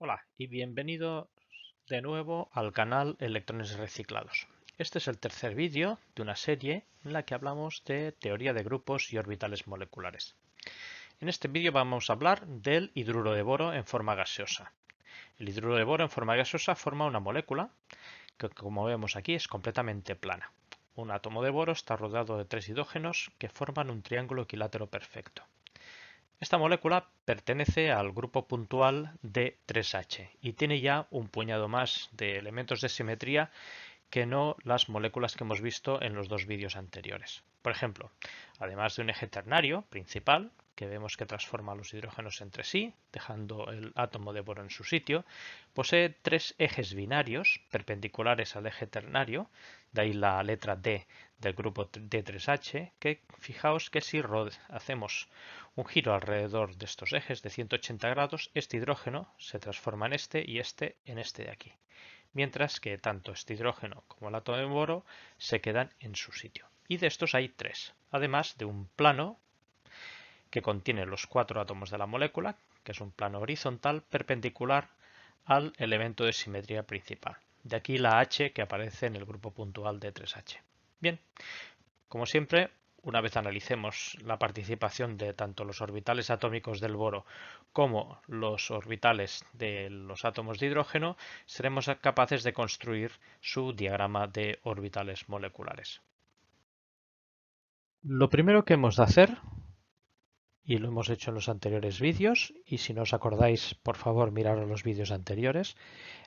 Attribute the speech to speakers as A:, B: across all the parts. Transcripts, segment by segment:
A: Hola y bienvenidos de nuevo al canal Electrones Reciclados. Este es el tercer vídeo de una serie en la que hablamos de teoría de grupos y orbitales moleculares. En este vídeo vamos a hablar del hidruro de boro en forma gaseosa. El hidruro de boro en forma gaseosa forma una molécula que, como vemos aquí, es completamente plana. Un átomo de boro está rodeado de tres hidrógenos que forman un triángulo equilátero perfecto. Esta molécula pertenece al grupo puntual de 3H y tiene ya un puñado más de elementos de simetría que no las moléculas que hemos visto en los dos vídeos anteriores. Por ejemplo, además de un eje ternario principal, que vemos que transforma los hidrógenos entre sí, dejando el átomo de boro en su sitio, posee tres ejes binarios perpendiculares al eje ternario, de ahí la letra D del grupo D3H, que fijaos que si hacemos un giro alrededor de estos ejes de 180 grados, este hidrógeno se transforma en este y este en este de aquí, mientras que tanto este hidrógeno como el átomo de boro se quedan en su sitio. Y de estos hay tres, además de un plano que contiene los cuatro átomos de la molécula, que es un plano horizontal perpendicular al elemento de simetría principal. De aquí la H que aparece en el grupo puntual de 3H. Bien, como siempre, una vez analicemos la participación de tanto los orbitales atómicos del boro como los orbitales de los átomos de hidrógeno, seremos capaces de construir su diagrama de orbitales moleculares. Lo primero que hemos de hacer, y lo hemos hecho en los anteriores vídeos, y si no os acordáis, por favor, mirad los vídeos anteriores,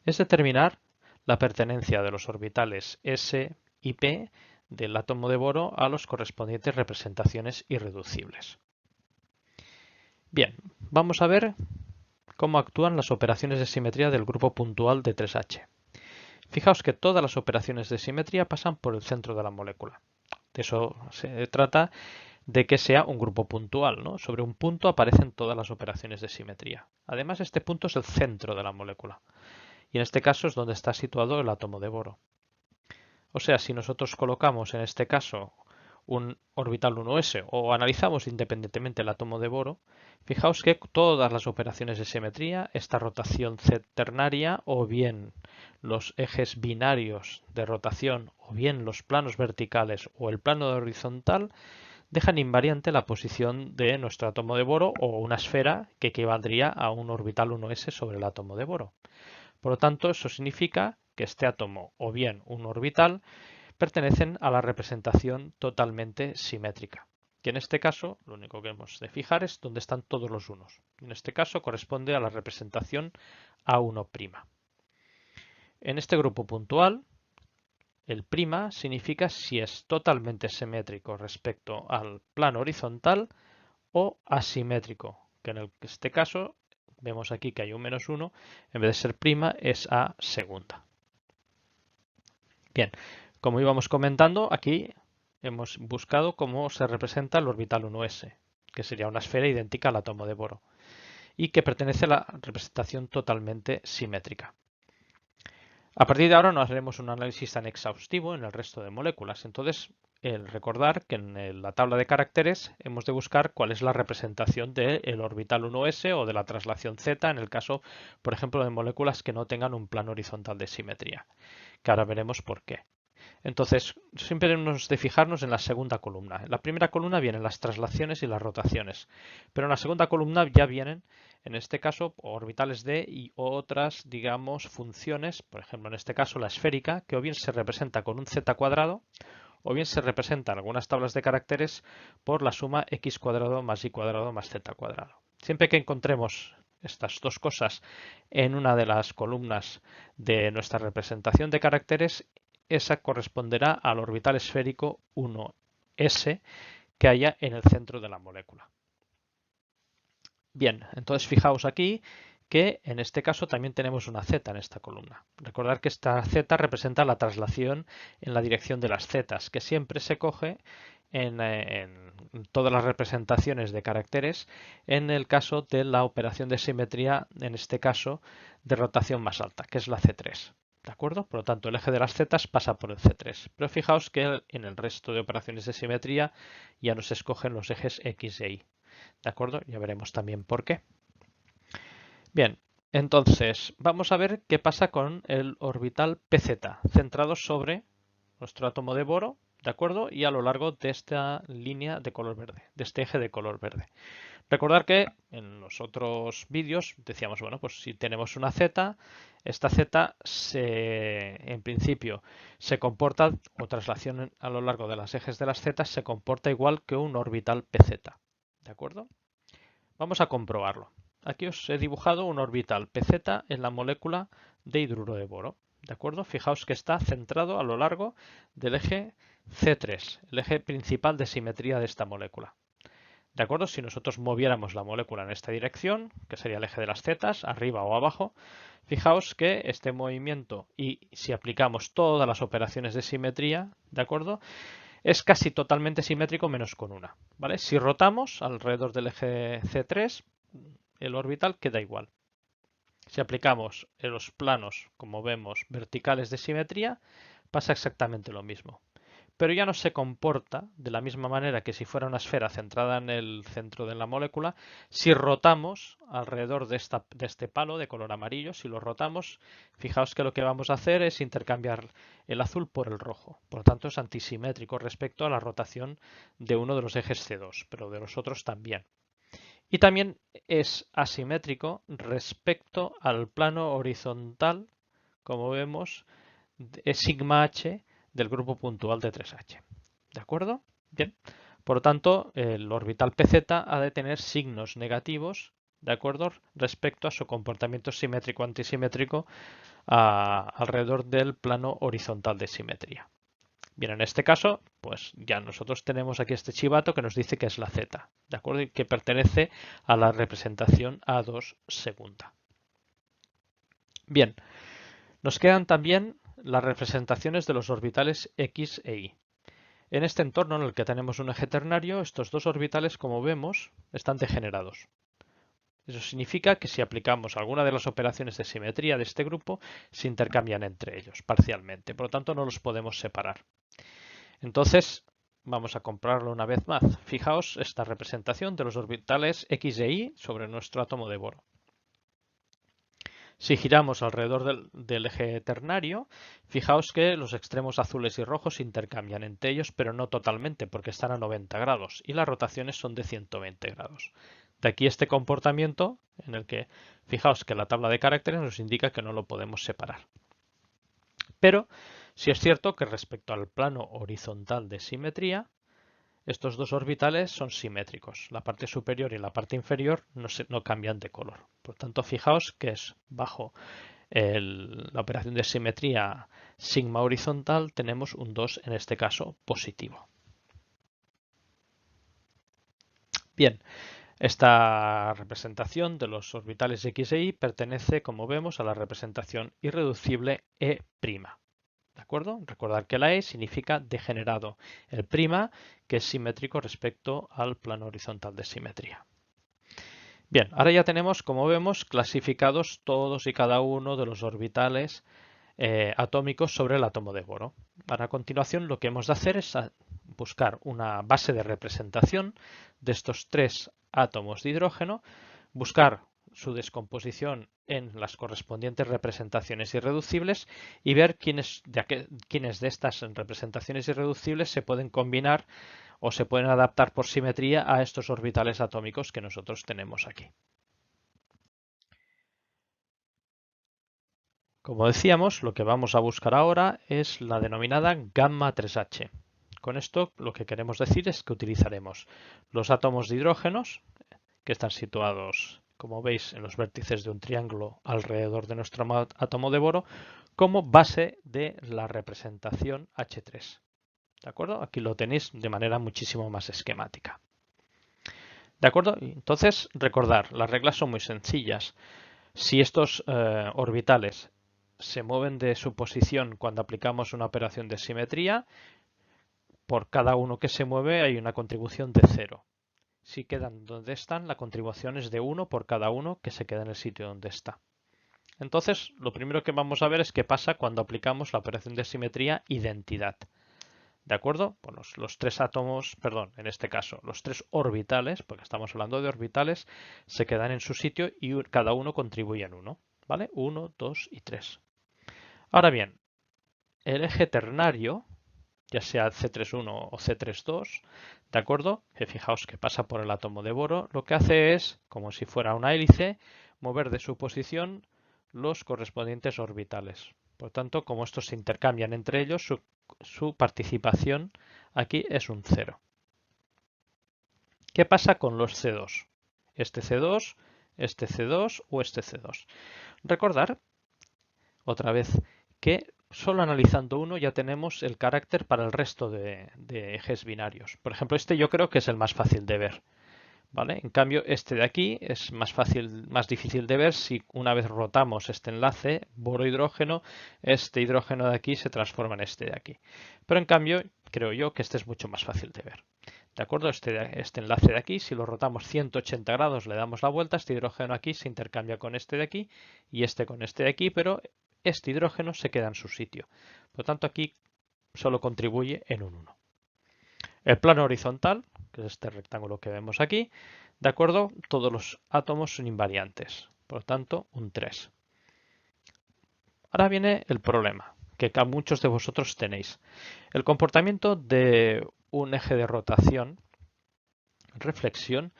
A: es determinar la pertenencia de los orbitales S y P del átomo de boro a los correspondientes representaciones irreducibles. Bien, vamos a ver cómo actúan las operaciones de simetría del grupo puntual de 3H. Fijaos que todas las operaciones de simetría pasan por el centro de la molécula. De eso se trata, de que sea un grupo puntual, ¿no? Sobre un punto aparecen todas las operaciones de simetría. Además, este punto es el centro de la molécula. Y en este caso es donde está situado el átomo de boro. O sea, si nosotros colocamos en este caso un orbital 1s o analizamos independientemente el átomo de boro, fijaos que todas las operaciones de simetría, esta rotación Z ternaria o bien los ejes binarios de rotación o bien los planos verticales o el plano horizontal, dejan invariante la posición de nuestro átomo de boro o una esfera que equivaldría a un orbital 1s sobre el átomo de boro. Por lo tanto, eso significa que este átomo o bien un orbital pertenecen a la representación totalmente simétrica. Que en este caso, lo único que hemos de fijar es dónde están todos los unos. En este caso corresponde a la'. En este grupo puntual, el prima significa si es totalmente simétrico respecto al plano horizontal o asimétrico, que en este caso vemos aquí que hay un -1, en vez de ser prima es a segunda. Bien, como íbamos comentando, aquí hemos buscado cómo se representa el orbital 1s, que sería una esfera idéntica al átomo de boro, y que pertenece a la representación totalmente simétrica. A partir de ahora no haremos un análisis tan exhaustivo en el resto de moléculas. Entonces, recordar que en la tabla de caracteres hemos de buscar cuál es la representación del orbital 1s o de la traslación Z en el caso, por ejemplo, de moléculas que no tengan un plano horizontal de simetría, que ahora veremos por qué. Entonces, siempre debemos de fijarnos en la segunda columna. En la primera columna vienen las traslaciones y las rotaciones, pero en la segunda columna ya vienen, en este caso, orbitales D y otras, digamos, funciones, por ejemplo, en este caso la esférica, que o bien se representa con un z cuadrado, o bien se representa en algunas tablas de caracteres por la suma x cuadrado más y cuadrado más z cuadrado. Siempre que encontremos estas dos cosas en una de las columnas de nuestra representación de caracteres, esa corresponderá al orbital esférico 1s que haya en el centro de la molécula. Bien, entonces fijaos aquí que en este caso también tenemos una z en esta columna. Recordad que esta z representa la traslación en la dirección de las zetas, que siempre se coge en todas las representaciones de caracteres en el caso de la operación de simetría, en este caso de rotación más alta, que es la C3. ¿De acuerdo? Por lo tanto, el eje de las zetas pasa por el C3. Pero fijaos que en el resto de operaciones de simetría ya nos escogen los ejes X e Y. ¿De acuerdo? Ya veremos también por qué. Bien, Entonces, vamos a ver qué pasa con el orbital PZ, centrado sobre nuestro átomo de boro, ¿de acuerdo? Y a lo largo de esta línea de color verde, de este eje de color verde. Recordar que en los otros vídeos decíamos, bueno, pues si tenemos una Z, esta Z en principio se comporta, o traslación a lo largo de los ejes de las Z, se comporta igual que un orbital PZ, ¿de acuerdo? Vamos a comprobarlo. Aquí os he dibujado un orbital PZ en la molécula de hidruro de boro. ¿De acuerdo? Fijaos que está centrado a lo largo del eje C3, el eje principal de simetría de esta molécula. ¿De acuerdo? Si nosotros moviéramos la molécula en esta dirección, que sería el eje de las zetas, arriba o abajo, fijaos que este movimiento, y si aplicamos todas las operaciones de simetría, ¿de acuerdo?, es casi totalmente simétrico menos con una, ¿vale? Si rotamos alrededor del eje C3, el orbital queda igual. Si aplicamos en los planos, como vemos, verticales de simetría, pasa exactamente lo mismo. Pero ya no se comporta de la misma manera que si fuera una esfera centrada en el centro de la molécula. Si rotamos alrededor de este palo de color amarillo, si lo rotamos, fijaos que lo que vamos a hacer es intercambiar el azul por el rojo. Por lo tanto, es antisimétrico respecto a la rotación de uno de los ejes C2, pero de los otros también. Y también es asimétrico respecto al plano horizontal, como vemos, es sigma h del grupo puntual de 3H. ¿De acuerdo? Bien. Por lo tanto, el orbital PZ ha de tener signos negativos, ¿de acuerdo?, respecto a su comportamiento simétrico antisimétrico alrededor del plano horizontal de simetría. Bien, en este caso, pues ya nosotros tenemos aquí este chivato que nos dice que es la Z, ¿de acuerdo?, y que pertenece a la representación A2 segunda. Bien, nos quedan también las representaciones de los orbitales X e Y. En este entorno en el que tenemos un eje ternario, estos dos orbitales, como vemos, están degenerados. Eso significa que si aplicamos alguna de las operaciones de simetría de este grupo, se intercambian entre ellos parcialmente. Por lo tanto, no los podemos separar. Entonces, vamos a comprobarlo una vez más. Fijaos esta representación de los orbitales X e Y sobre nuestro átomo de boro. Si giramos alrededor del eje ternario, fijaos que los extremos azules y rojos se intercambian entre ellos, pero no totalmente, porque están a 90 grados y las rotaciones son de 120 grados. De aquí este comportamiento en el que, fijaos que la tabla de caracteres nos indica que no lo podemos separar. Pero sí es cierto que respecto al plano horizontal de simetría, estos dos orbitales son simétricos. La parte superior y la parte inferior no cambian de color. Por tanto, fijaos que es bajo la operación de simetría sigma horizontal tenemos un 2, en este caso positivo. Bien, esta representación de los orbitales X e Y pertenece, como vemos, a la representación irreducible E'. ¿De acuerdo? Recordad que la E significa degenerado, el prima que es simétrico respecto al plano horizontal de simetría. Bien, ahora ya tenemos, como vemos, clasificados todos y cada uno de los orbitales atómicos sobre el átomo de boro. Ahora, a continuación, lo que hemos de hacer es buscar una base de representación de estos tres átomos de hidrógeno, buscar su descomposición en las correspondientes representaciones irreducibles y ver quiénes de estas representaciones irreducibles se pueden combinar o se pueden adaptar por simetría a estos orbitales atómicos que nosotros tenemos aquí. Como decíamos, lo que vamos a buscar ahora es la denominada gamma 3H. Con esto lo que queremos decir es que utilizaremos los átomos de hidrógenos que están situados, como veis, en los vértices de un triángulo alrededor de nuestro átomo de boro, como base de la representación H3. ¿De acuerdo? Aquí lo tenéis de manera muchísimo más esquemática. ¿De acuerdo? Entonces, recordar, las reglas son muy sencillas. Si estos orbitales se mueven de su posición cuando aplicamos una operación de simetría, por cada uno que se mueve hay una contribución de 0. Si quedan donde están, la contribución es de 1 por cada uno que se queda en el sitio donde está. Entonces, lo primero que vamos a ver es qué pasa cuando aplicamos la operación de simetría identidad. ¿De acuerdo? Bueno, los tres átomos, perdón, en este caso, los tres orbitales, porque estamos hablando de orbitales, se quedan en su sitio y cada uno contribuye en 1. ¿vale? 1, 2 y 3. Ahora bien, el eje ternario, ya sea C31 o C32, ¿de acuerdo? Que fijaos que pasa por el átomo de boro, lo que hace es, como si fuera una hélice, mover de su posición los correspondientes orbitales. Por tanto, como estos se intercambian entre ellos, su participación aquí es un 0. ¿Qué pasa con los C2? Este C2, este C2 o este C2. Recordar, otra vez, que solo analizando uno ya tenemos el carácter para el resto de ejes binarios. Por ejemplo, este yo creo que es el más fácil de ver, ¿vale? En cambio, este de aquí es más difícil de ver si una vez rotamos este enlace, boro-hidrógeno, este hidrógeno de aquí se transforma en este de aquí. Pero en cambio, creo yo que este es mucho más fácil de ver. ¿De acuerdo? Este enlace de aquí, si lo rotamos 180 grados, le damos la vuelta, este hidrógeno aquí se intercambia con este de aquí y este con este de aquí, pero este hidrógeno se queda en su sitio. Por lo tanto, aquí solo contribuye en un 1. El plano horizontal, que es este rectángulo que vemos aquí, de acuerdo, todos los átomos son invariantes, por lo tanto, un 3. Ahora viene el problema, que muchos de vosotros tenéis. El comportamiento de un eje de rotación, reflexión,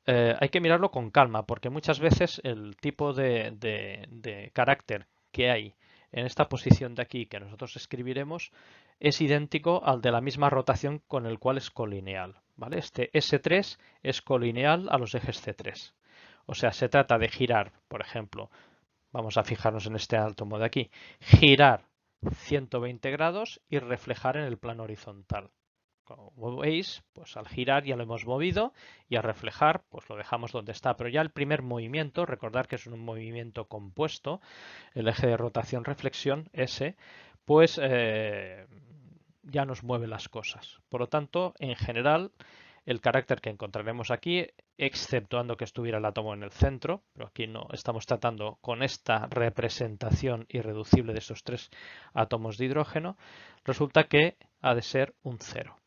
A: hay que mirarlo con calma, porque muchas veces el tipo de carácter que hay en esta posición de aquí que nosotros escribiremos es idéntico al de la misma rotación con el cual es colineal. ¿Vale? Este S3 es colineal a los ejes C3. O sea, se trata de girar, por ejemplo, vamos a fijarnos en este átomo de aquí, girar 120 grados y reflejar en el plano horizontal. Como veis, pues al girar ya lo hemos movido y al reflejar pues lo dejamos donde está. Pero ya el primer movimiento, recordar que es un movimiento compuesto, el eje de rotación-reflexión, S, pues ya nos mueve las cosas. Por lo tanto, en general, el carácter que encontraremos aquí, exceptuando que estuviera el átomo en el centro, pero aquí no estamos tratando con esta representación irreducible de esos tres átomos de hidrógeno, resulta que ha de ser un 0.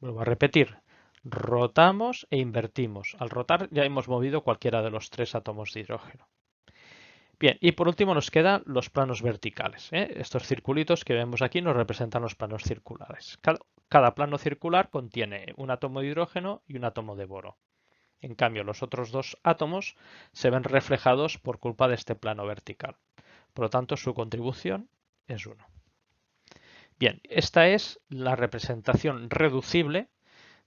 A: Vuelvo a repetir, rotamos e invertimos. Al rotar ya hemos movido cualquiera de los tres átomos de hidrógeno. Bien, y por último nos quedan los planos verticales. Estos circulitos que vemos aquí nos representan los planos circulares. Cada plano circular contiene un átomo de hidrógeno y un átomo de boro. En cambio, los otros dos átomos se ven reflejados por culpa de este plano vertical. Por lo tanto, su contribución es 1. Bien, esta es la representación reducible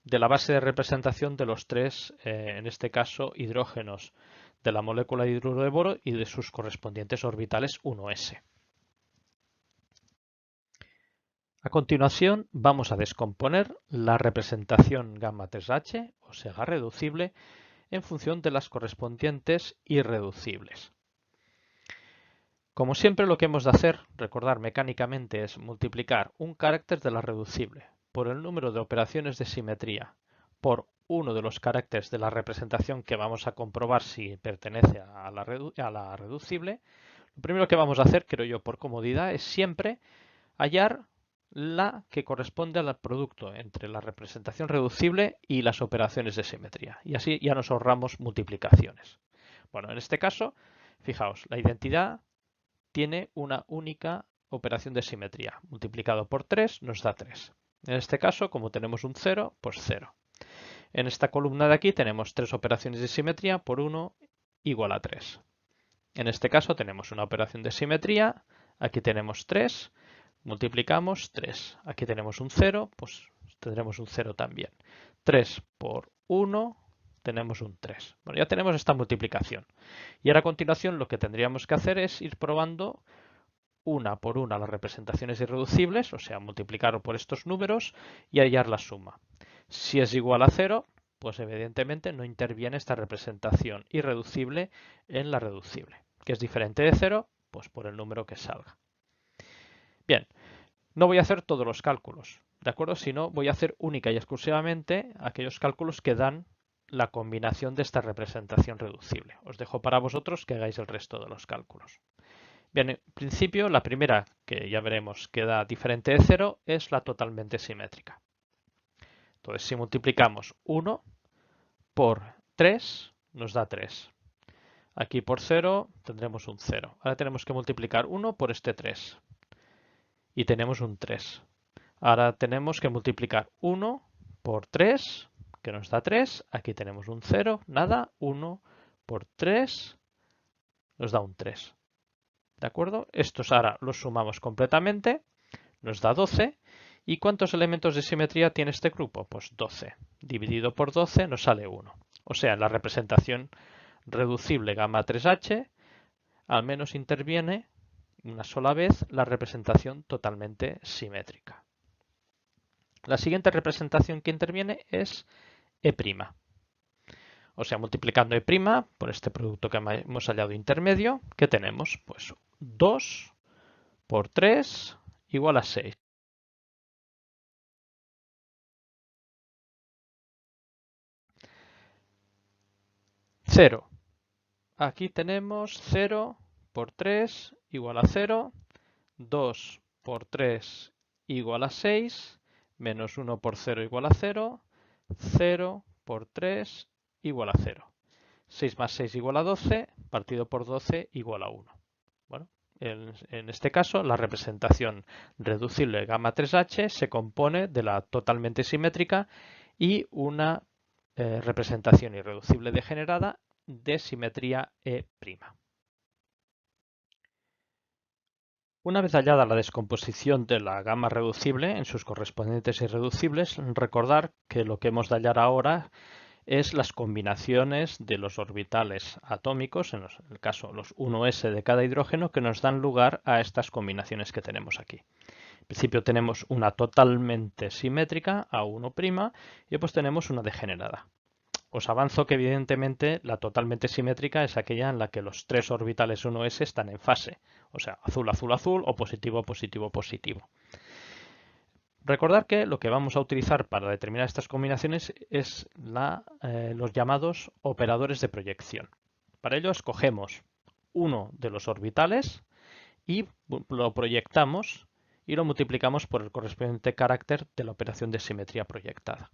A: de la base de representación de los tres, en este caso, hidrógenos de la molécula de hidruro de boro y de sus correspondientes orbitales 1s. A continuación vamos a descomponer la representación gamma 3H, o sea, reducible, en función de las correspondientes irreducibles. Como siempre lo que hemos de hacer, recordar mecánicamente, es multiplicar un carácter de la reducible por el número de operaciones de simetría por uno de los caracteres de la representación que vamos a comprobar si pertenece a la reducible. Lo primero que vamos a hacer, creo yo por comodidad, es siempre hallar la que corresponde al producto entre la representación reducible y las operaciones de simetría. Y así ya nos ahorramos multiplicaciones. Bueno, en este caso, fijaos, la identidad tiene una única operación de simetría. Multiplicado por 3 nos da 3. En este caso, como tenemos un 0, pues 0. En esta columna de aquí tenemos 3 operaciones de simetría por 1 igual a 3. En este caso tenemos una operación de simetría, aquí tenemos 3, multiplicamos 3. Aquí tenemos un 0, pues tendremos un 0 también. 3 por 1 tenemos un 3. Bueno, ya tenemos esta multiplicación. Y ahora a continuación lo que tendríamos que hacer es ir probando una por una las representaciones irreducibles, o sea, multiplicar por estos números y hallar la suma. Si es igual a 0, pues evidentemente no interviene esta representación irreducible en la reducible. ¿Que es diferente de 0? Pues por el número que salga. Bien, no voy a hacer todos los cálculos, ¿de acuerdo? Sino voy a hacer única y exclusivamente aquellos cálculos que dan la combinación de esta representación reducible. Os dejo para vosotros que hagáis el resto de los cálculos. Bien, en principio la primera, que ya veremos que da diferente de 0, es la totalmente simétrica. Entonces, si multiplicamos 1 por 3, nos da 3. Aquí por 0 tendremos un 0. Ahora tenemos que multiplicar 1 por este 3. Y tenemos un 3. Ahora tenemos que multiplicar 1 por 3, que nos da 3. Aquí tenemos un 0, nada. 1 por 3 nos da un 3. ¿De acuerdo? Estos ahora los sumamos completamente. Nos da 12. ¿Y cuántos elementos de simetría tiene este grupo? Pues 12. Dividido por 12 nos sale 1. O sea, la representación reducible gamma 3H al menos interviene una sola vez la representación totalmente simétrica. La siguiente representación que interviene es E'. O sea, multiplicando E' por este producto que hemos hallado intermedio, ¿qué tenemos? Pues 2 por 3 igual a 6. 0. Aquí tenemos 0 por 3 igual a 0. 2 por 3 igual a 6. Menos 1 por 0 igual a 0. 0 por 3 igual a 0. 6 más 6 igual a 12. Partido por 12 igual a 1. Bueno, en este caso, la representación reducible gamma 3H se compone de la totalmente simétrica y una representación irreducible degenerada de simetría E'. Una vez hallada la descomposición de la gama reducible en sus correspondientes irreducibles, recordar que lo que hemos de hallar ahora es las combinaciones de los orbitales atómicos, en el caso los 1s de cada hidrógeno, que nos dan lugar a estas combinaciones que tenemos aquí. En principio tenemos una totalmente simétrica, A1', y después tenemos una degenerada. Os avanzo que evidentemente la totalmente simétrica es aquella en la que los tres orbitales 1s están en fase, o sea, azul, azul, azul o positivo, positivo, positivo. Recordar que lo que vamos a utilizar para determinar estas combinaciones es los llamados operadores de proyección. Para ello escogemos uno de los orbitales y lo proyectamos y lo multiplicamos por el correspondiente carácter de la operación de simetría proyectada.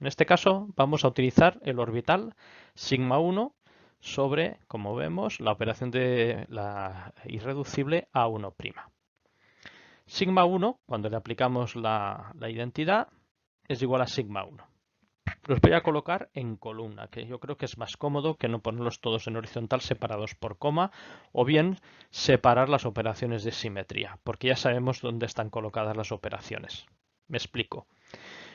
A: En este caso vamos a utilizar el orbital sigma 1 sobre, como vemos, la operación de la irreducible A1'. Sigma 1, cuando le aplicamos la identidad, es igual a sigma 1. Los voy a colocar en columna, que yo creo que es más cómodo que no ponerlos todos en horizontal separados por coma, o bien separar las operaciones de simetría, porque ya sabemos dónde están colocadas las operaciones. Me explico.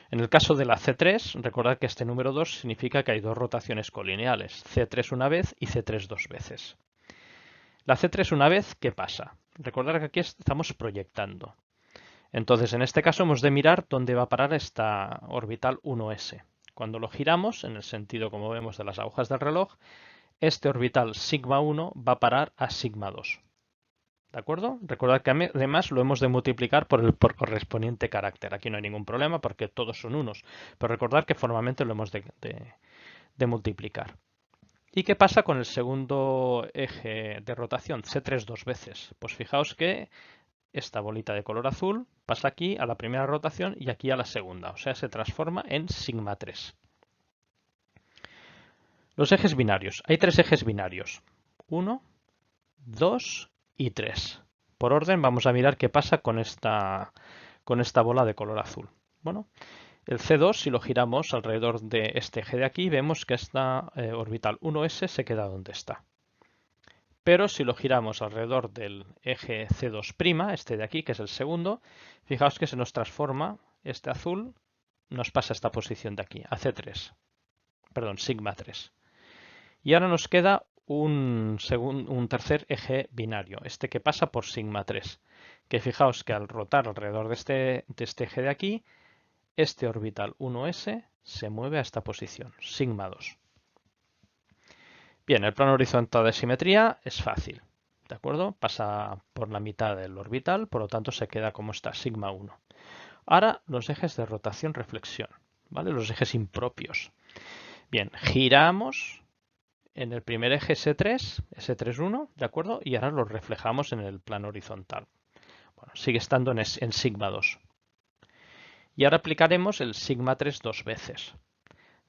A: En el caso de la C3, recordad que este número 2 significa que hay dos rotaciones colineales, C3 una vez y C3 dos veces. La C3 una vez, ¿qué pasa? Recordad que aquí estamos proyectando. Entonces, en este caso hemos de mirar dónde va a parar esta orbital 1s. Cuando lo giramos, en el sentido como vemos de las agujas del reloj, este orbital sigma 1 va a parar a sigma 2. ¿De acuerdo? Recordad que además lo hemos de multiplicar por el correspondiente carácter. Aquí no hay ningún problema porque todos son unos. Pero recordad que formalmente lo hemos de multiplicar. ¿Y qué pasa con el segundo eje de rotación? C3 dos veces. Pues fijaos que esta bolita de color azul pasa aquí a la primera rotación y aquí a la segunda. O sea, se transforma en sigma 3. Los ejes binarios. Hay tres ejes binarios. 1, 2 y 3. Por orden vamos a mirar qué pasa con esta bola de color azul. Bueno, el C2, si lo giramos alrededor de este eje de aquí, vemos que esta orbital 1s se queda donde está. Pero si lo giramos alrededor del eje C2', este de aquí, que es el segundo, fijaos que se nos transforma, este azul nos pasa a esta posición de aquí, a C3, perdón, sigma 3. Y ahora nos queda un tercer eje binario, este que pasa por sigma 3, que fijaos que al rotar alrededor de este eje de aquí, este orbital 1s se mueve a esta posición, sigma 2. Bien, el plano horizontal de simetría es fácil, ¿de acuerdo? Pasa por la mitad del orbital, por lo tanto se queda como está, sigma 1. Ahora los ejes de rotación-reflexión, ¿vale? Los ejes impropios. Bien, giramos en el primer eje S3, S3'1, ¿de acuerdo? Y ahora lo reflejamos en el plano horizontal. Bueno, sigue estando en sigma 2. Y ahora aplicaremos el sigma 3 dos veces,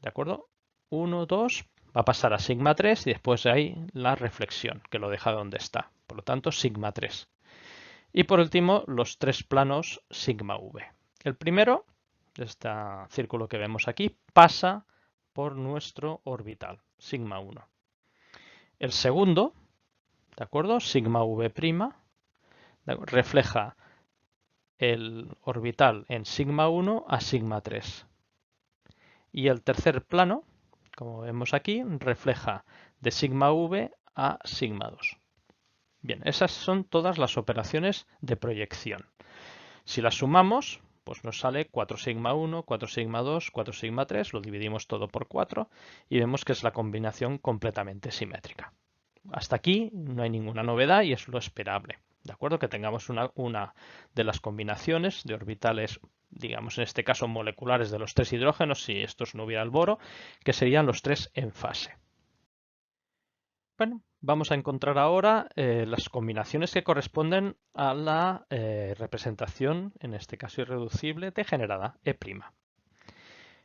A: ¿de acuerdo? 1, 2, va a pasar a sigma 3 y después hay la reflexión, que lo deja donde está. Por lo tanto, sigma 3. Y por último, los tres planos sigma v. El primero, este círculo que vemos aquí, pasa por nuestro orbital, sigma 1. El segundo, ¿de acuerdo? Sigma v', refleja el orbital en sigma 1 a sigma 3. Y el tercer plano, como vemos aquí, refleja de sigma v a sigma 2. Bien, esas son todas las operaciones de proyección. Si las sumamos, pues nos sale 4 sigma 1, 4 sigma 2, 4 sigma 3, lo dividimos todo por 4 y vemos que es la combinación completamente simétrica. Hasta aquí no hay ninguna novedad y es lo esperable. ¿De acuerdo? Que tengamos una de las combinaciones de orbitales, digamos en este caso moleculares de los tres hidrógenos, si estos no hubiera el boro, que serían los tres en fase. Bueno, vamos a encontrar ahora las combinaciones que corresponden a la representación, en este caso irreducible, degenerada E'.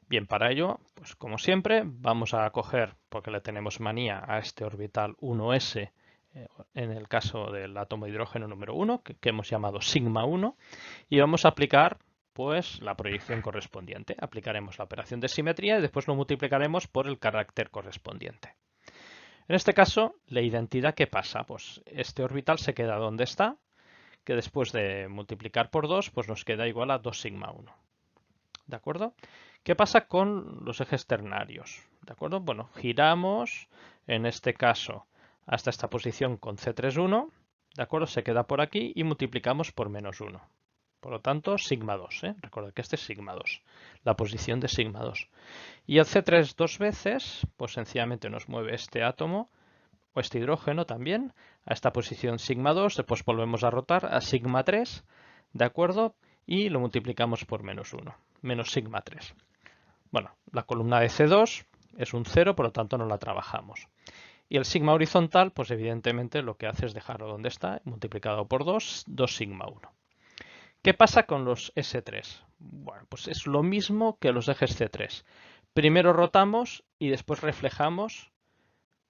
A: Bien, para ello, pues como siempre, vamos a coger, porque le tenemos manía a este orbital 1s, en el caso del átomo de hidrógeno número 1, que hemos llamado sigma 1, y vamos a aplicar pues la proyección correspondiente. Aplicaremos la operación de simetría y después lo multiplicaremos por el carácter correspondiente. En este caso, la identidad, ¿qué pasa? Pues este orbital se queda donde está, que después de multiplicar por 2, pues nos queda igual a 2 sigma 1. ¿De acuerdo? ¿Qué pasa con los ejes ternarios? ¿De acuerdo? Bueno, giramos, en este caso, hasta esta posición con C31, ¿de acuerdo? Se queda por aquí y multiplicamos por menos 1. Por lo tanto, sigma 2, ¿eh? Recordad que este es sigma 2, la posición de sigma 2. Y el C3 dos veces, pues sencillamente nos mueve este átomo, o este hidrógeno también, a esta posición sigma 2, después volvemos a rotar a sigma 3, ¿de acuerdo? Y lo multiplicamos por menos 1, menos sigma 3. Bueno, la columna de C2 es un 0, por lo tanto no la trabajamos. Y el sigma horizontal, pues evidentemente lo que hace es dejarlo donde está, multiplicado por 2, 2 sigma 1. ¿Qué pasa con los S3? Bueno, pues es lo mismo que los ejes C3. Primero rotamos y después reflejamos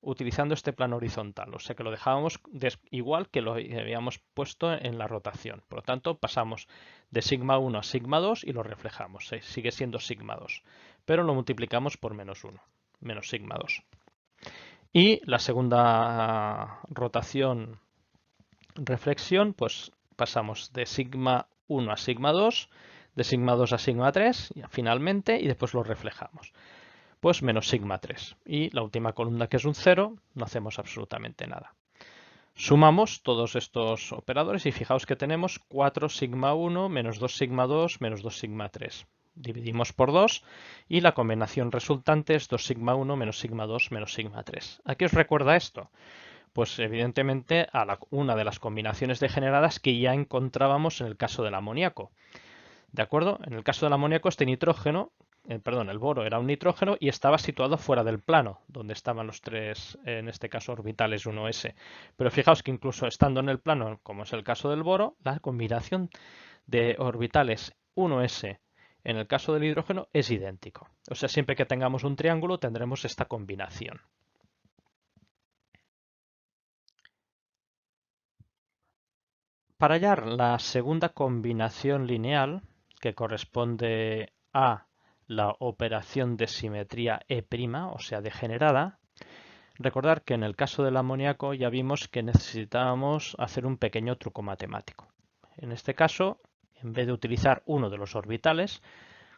A: utilizando este plano horizontal, o sea que lo dejábamos igual que lo habíamos puesto en la rotación. Por lo tanto, pasamos de sigma 1 a sigma 2 y lo reflejamos. Sigue siendo sigma 2, pero lo multiplicamos por menos 1, menos sigma 2. Y la segunda rotación, reflexión, pues pasamos de sigma 1 a sigma 2, de sigma 2 a sigma 3, finalmente, y después lo reflejamos. Pues menos sigma 3. Y la última columna, que es un 0, no hacemos absolutamente nada. Sumamos todos estos operadores y fijaos que tenemos 4 sigma 1 menos 2 sigma 2 menos 2 sigma 3. Dividimos por 2 y la combinación resultante es 2 sigma 1 menos sigma 2 menos sigma 3. ¿A qué os recuerda esto? Pues evidentemente a una de las combinaciones degeneradas que ya encontrábamos en el caso del amoníaco. ¿De acuerdo? En el caso del amoníaco, este nitrógeno, el boro era un nitrógeno y estaba situado fuera del plano, donde estaban los tres, en este caso, orbitales 1s. Pero fijaos que incluso estando en el plano, como es el caso del boro, la combinación de orbitales 1s en el caso del hidrógeno es idéntico. O sea, siempre que tengamos un triángulo tendremos esta combinación. Para hallar la segunda combinación lineal, que corresponde a la operación de simetría E', o sea, degenerada, recordar que en el caso del amoníaco ya vimos que necesitábamos hacer un pequeño truco matemático. En este caso, en vez de utilizar uno de los orbitales,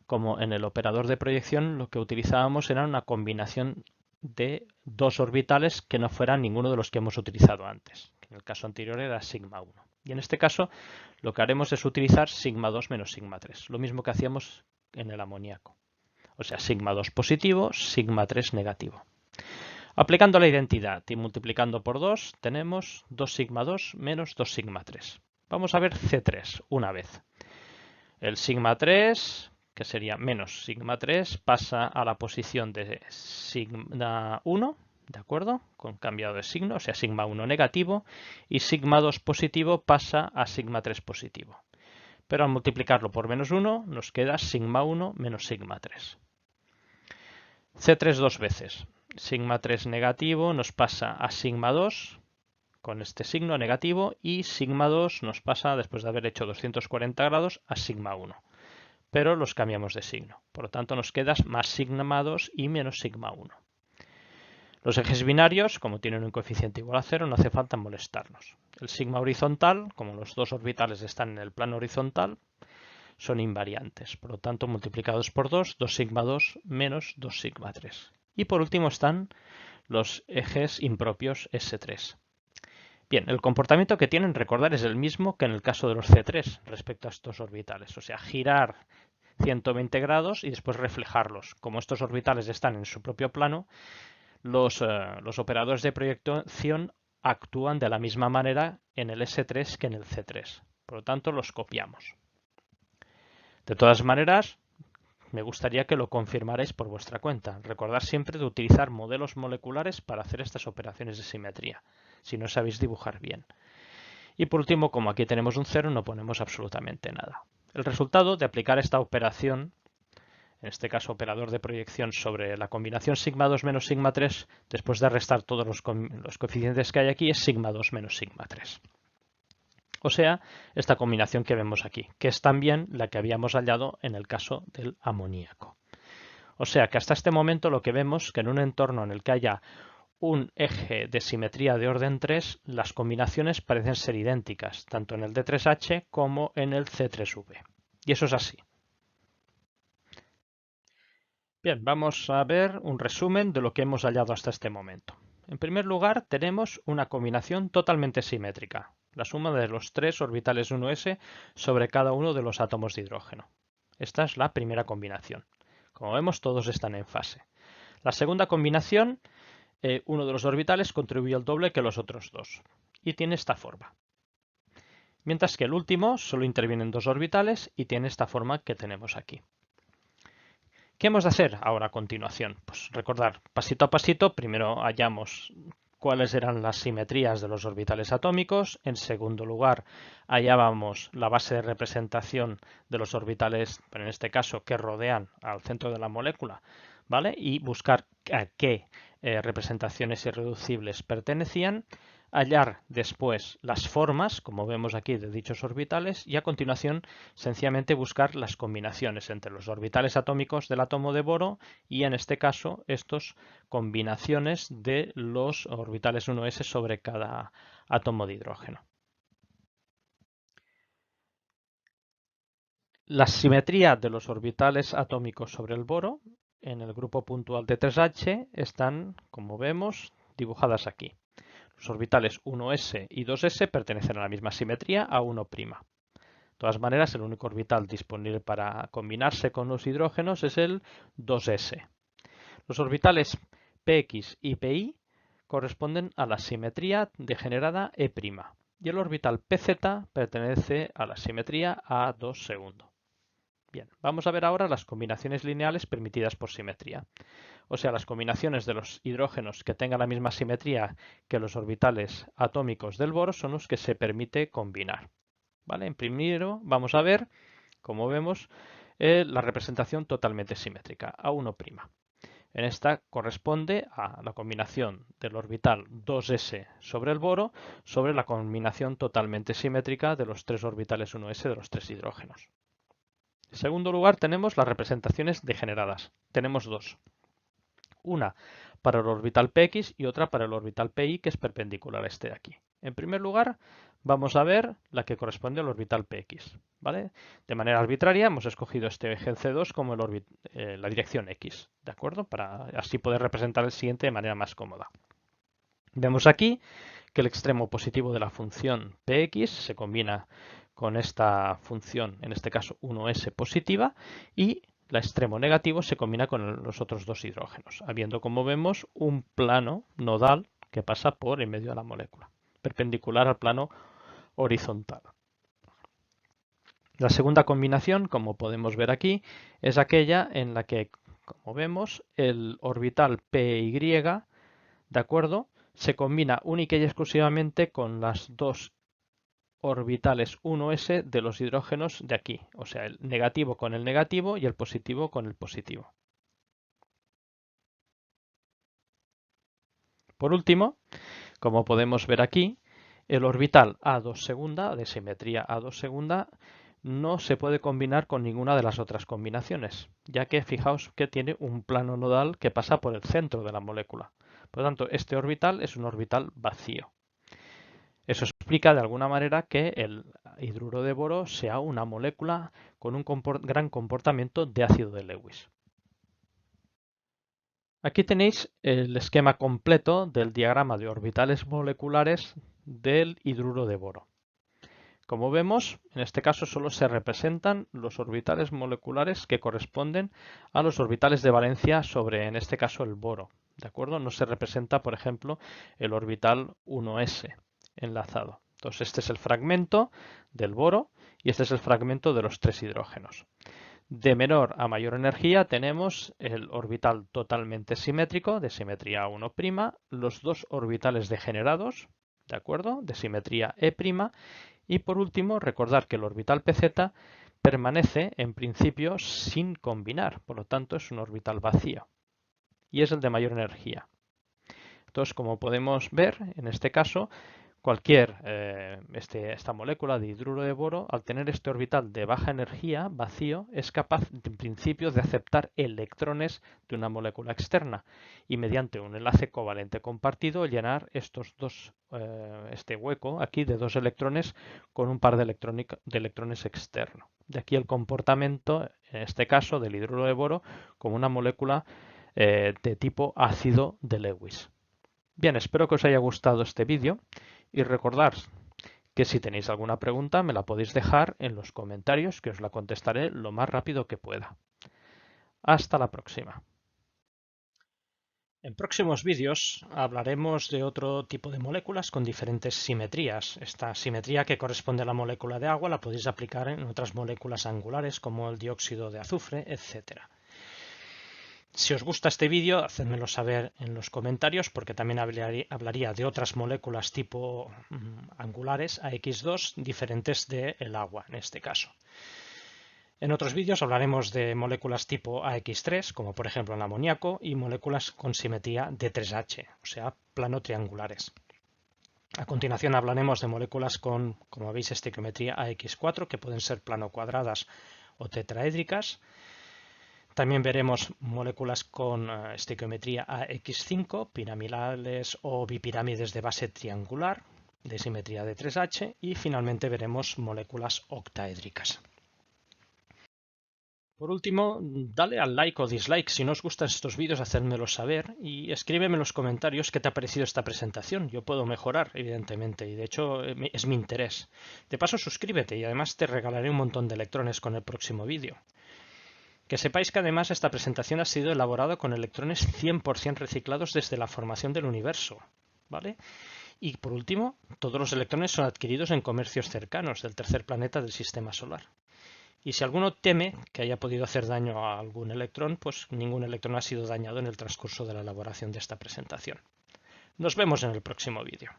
A: como en el operador de proyección, lo que utilizábamos era una combinación de dos orbitales que no fueran ninguno de los que hemos utilizado antes. En el caso anterior era sigma 1. Y en este caso lo que haremos es utilizar sigma 2 menos sigma 3, lo mismo que hacíamos en el amoníaco. O sea, sigma 2 positivo, sigma 3 negativo. Aplicando la identidad y multiplicando por 2 tenemos 2 sigma 2 menos 2 sigma 3. Vamos a ver C3 una vez. El sigma 3, que sería menos sigma 3, pasa a la posición de sigma 1, ¿de acuerdo? Con cambiado de signo, o sea, sigma 1 negativo, y sigma 2 positivo pasa a sigma 3 positivo. Pero al multiplicarlo por menos 1 nos queda sigma 1 menos sigma 3. C3 dos veces. sigma 3 negativo nos pasa a sigma 2 con este signo negativo y sigma 2 nos pasa, después de haber hecho 240 grados, a sigma 1. Pero los cambiamos de signo. Por lo tanto nos queda más sigma 2 y menos sigma 1. Los ejes binarios, como tienen un coeficiente igual a 0, no hace falta molestarnos. El sigma horizontal, como los dos orbitales están en el plano horizontal, son invariantes. Por lo tanto, multiplicados por 2, 2 sigma 2 menos 2 sigma 3. Y por último están los ejes impropios S3. Bien, el comportamiento que tienen, recordar, es el mismo que en el caso de los C3 respecto a estos orbitales. O sea, girar 120 grados y después reflejarlos. Como estos orbitales están en su propio plano, los operadores de proyección actúan de la misma manera en el S3 que en el C3. Por lo tanto, los copiamos. De todas maneras, me gustaría que lo confirmarais por vuestra cuenta. Recordad siempre de utilizar modelos moleculares para hacer estas operaciones de simetría, si no sabéis dibujar bien. Y por último, como aquí tenemos un 0, no ponemos absolutamente nada. El resultado de aplicar esta operación, en este caso operador de proyección sobre la combinación sigma 2 menos sigma 3, después de restar todos los coeficientes que hay aquí, es sigma 2 menos sigma 3. O sea, esta combinación que vemos aquí, que es también la que habíamos hallado en el caso del amoníaco. O sea que hasta este momento lo que vemos es que en un entorno en el que haya un eje de simetría de orden 3, las combinaciones parecen ser idénticas, tanto en el D3H como en el C3V. Y eso es así. Bien, vamos a ver un resumen de lo que hemos hallado hasta este momento. En primer lugar, tenemos una combinación totalmente simétrica, la suma de los tres orbitales 1s sobre cada uno de los átomos de hidrógeno. Esta es la primera combinación. Como vemos, todos están en fase. La segunda combinación, uno de los orbitales contribuye el doble que los otros dos, y tiene esta forma. Mientras que el último solo intervienen dos orbitales y tiene esta forma que tenemos aquí. ¿Qué hemos de hacer ahora a continuación? Pues recordar, pasito a pasito, primero hallamos cuáles eran las simetrías de los orbitales atómicos. En segundo lugar, hallábamos la base de representación de los orbitales, en este caso, que rodean al centro de la molécula, ¿vale? Y buscar a qué representaciones irreducibles pertenecían. Hallar después las formas, como vemos aquí, de dichos orbitales y a continuación sencillamente buscar las combinaciones entre los orbitales atómicos del átomo de boro y en este caso estas combinaciones de los orbitales 1s sobre cada átomo de hidrógeno. La simetría de los orbitales atómicos sobre el boro en el grupo puntual de 3H están, como vemos, dibujadas aquí. Los orbitales 1s y 2s pertenecen a la misma simetría, a 1'. De todas maneras, el único orbital disponible para combinarse con los hidrógenos es el 2s. Los orbitales px y pi corresponden a la simetría degenerada E', y el orbital pz pertenece a la simetría A2 segundo. Bien, vamos a ver ahora las combinaciones lineales permitidas por simetría. O sea, las combinaciones de los hidrógenos que tengan la misma simetría que los orbitales atómicos del boro son los que se permite combinar. ¿Vale? En primero vamos a ver, como vemos, la representación totalmente simétrica, A1'. En esta corresponde a la combinación del orbital 2s sobre el boro sobre la combinación totalmente simétrica de los tres orbitales 1s de los tres hidrógenos. En segundo lugar tenemos las representaciones degeneradas. Tenemos dos. Una para el orbital px y otra para el orbital pi, que es perpendicular a este de aquí. En primer lugar, vamos a ver la que corresponde al orbital px. ¿Vale? De manera arbitraria hemos escogido este eje C2 como la dirección x, ¿de acuerdo? Para así poder representar el siguiente de manera más cómoda. Vemos aquí que el extremo positivo de la función px se combina con esta función, en este caso 1s positiva, y el extremo negativo se combina con los otros dos hidrógenos, habiendo, como vemos, un plano nodal que pasa por en medio de la molécula, perpendicular al plano horizontal. La segunda combinación, como podemos ver aquí, es aquella en la que, como vemos, el orbital py, ¿de acuerdo?, se combina única y exclusivamente con las dos orbitales 1s de los hidrógenos de aquí, o sea, el negativo con el negativo y el positivo con el positivo. Por último, como podemos ver aquí, el orbital A2 segunda, de simetría A2 segunda, no se puede combinar con ninguna de las otras combinaciones, ya que fijaos que tiene un plano nodal que pasa por el centro de la molécula. Por lo tanto, este orbital es un orbital vacío. Eso explica de alguna manera que el hidruro de boro sea una molécula con un gran comportamiento de ácido de Lewis. Aquí tenéis el esquema completo del diagrama de orbitales moleculares del hidruro de boro. Como vemos, en este caso solo se representan los orbitales moleculares que corresponden a los orbitales de valencia sobre, en este caso, el boro. ¿De acuerdo? No se representa, por ejemplo, el orbital 1s enlazado. Entonces, este es el fragmento del boro y este es el fragmento de los tres hidrógenos. De menor a mayor energía tenemos el orbital totalmente simétrico, de simetría 1', los dos orbitales degenerados, ¿de acuerdo?, de simetría E', y por último recordar que el orbital pz permanece en principio sin combinar, por lo tanto es un orbital vacío y es el de mayor energía. Entonces, como podemos ver, en este caso, esta molécula de hidruro de boro, al tener este orbital de baja energía, vacío, es capaz en principio de aceptar electrones de una molécula externa y mediante un enlace covalente compartido llenar este hueco aquí de dos electrones con un par de electrones externo. De aquí el comportamiento, en este caso, del hidruro de boro como una molécula de tipo ácido de Lewis. Bien, espero que os haya gustado este vídeo y recordad que si tenéis alguna pregunta me la podéis dejar en los comentarios, que os la contestaré lo más rápido que pueda. Hasta la próxima. En próximos vídeos hablaremos de otro tipo de moléculas con diferentes simetrías. Esta simetría que corresponde a la molécula de agua la podéis aplicar en otras moléculas angulares como el dióxido de azufre, etc. Si os gusta este vídeo, hacedmelo saber en los comentarios porque también hablaría de otras moléculas tipo angulares, AX2, diferentes del agua en este caso. En otros vídeos hablaremos de moléculas tipo AX3, como por ejemplo el amoníaco, y moléculas con simetría de 3H, o sea, plano triangulares. A continuación hablaremos de moléculas con, como veis, estequiometría AX4, que pueden ser plano cuadradas o tetraédricas. También veremos moléculas con estequiometría AX5, piramidales o bipirámides de base triangular, de simetría de 3H, y finalmente veremos moléculas octaédricas. Por último, dale al like o dislike si no os gustan estos vídeos, hacérmelo saber y escríbeme en los comentarios qué te ha parecido esta presentación. Yo puedo mejorar, evidentemente, y de hecho es mi interés. De paso, suscríbete y además te regalaré un montón de electrones con el próximo vídeo. Que sepáis que además esta presentación ha sido elaborada con electrones 100% reciclados desde la formación del universo, ¿vale? Y por último, todos los electrones son adquiridos en comercios cercanos del tercer planeta del sistema solar. Y si alguno teme que haya podido hacer daño a algún electrón, pues ningún electrón ha sido dañado en el transcurso de la elaboración de esta presentación. Nos vemos en el próximo vídeo.